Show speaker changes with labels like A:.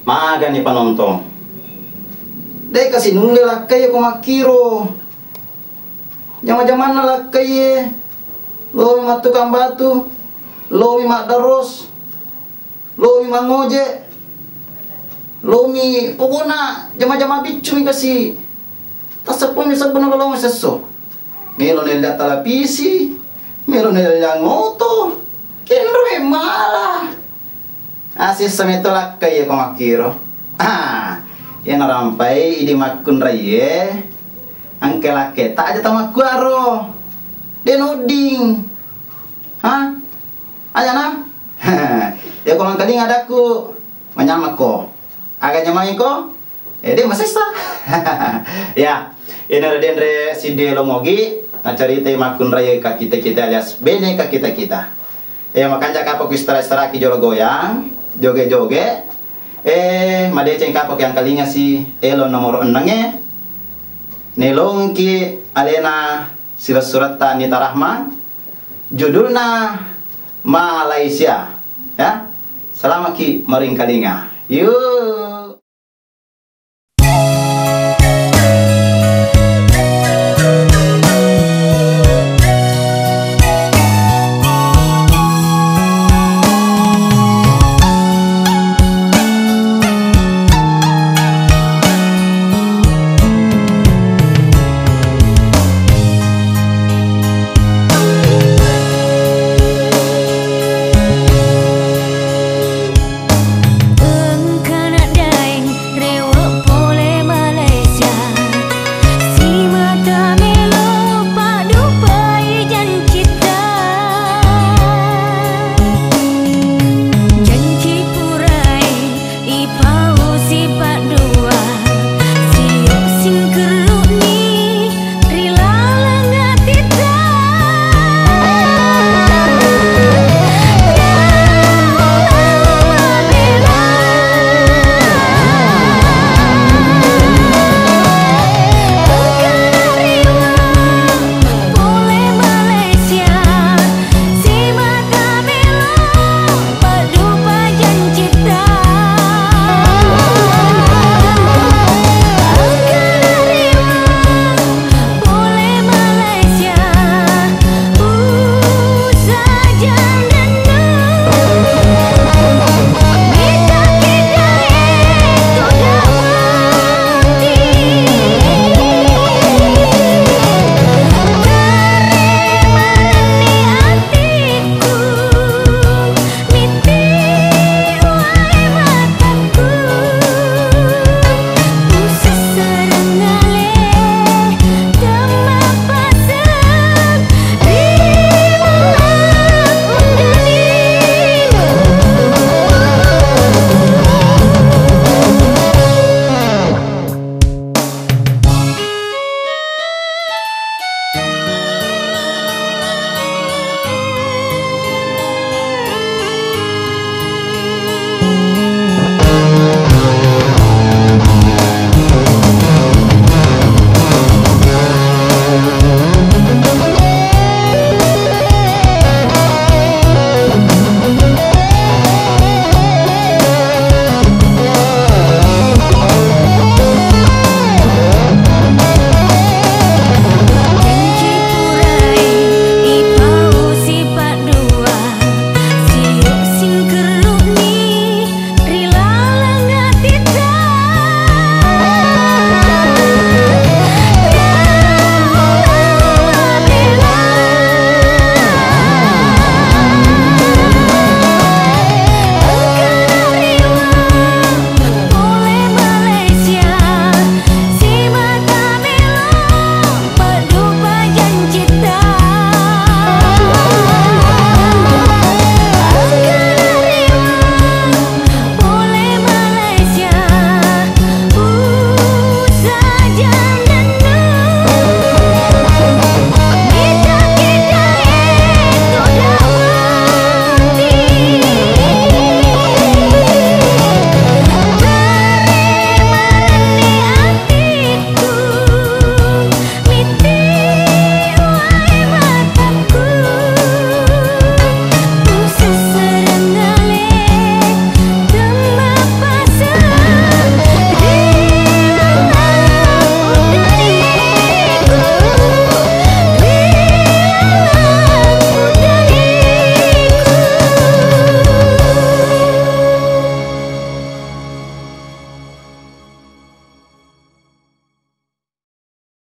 A: Maga nih penonton. Dek kasih nunggu lakai ko makiro. Jama-jaman lakai lowi matukang batu, lowi mak daros, lowi mangoje, lowi pokona jama-jama bicu mi kasih. Tasapon mi sabon kalau seso. Melo nela televisi, melo nela ngoto. Kenro malah. Asis semeto lakai ko makiro. Yan rampai idi makun raye. Angke lake tak aja tamak kuaro. Denoding. Aja na. Ya ko mangkali ngadaku. Manyamak ko. Aga nyamai ko. Dia masesta. Ya, ini ada dendre si de lomogi. Na cerita makun raye ka kita alias bene ka kita. Ya makanya kapok istara-istara ki jolo goyang, joge-joge. Madeceng kapok yang kalinya si elo nomor 6 nelong ki alena sila surata Nita Rahma judulna Malaysia ya selama ki maring kalinga yuk.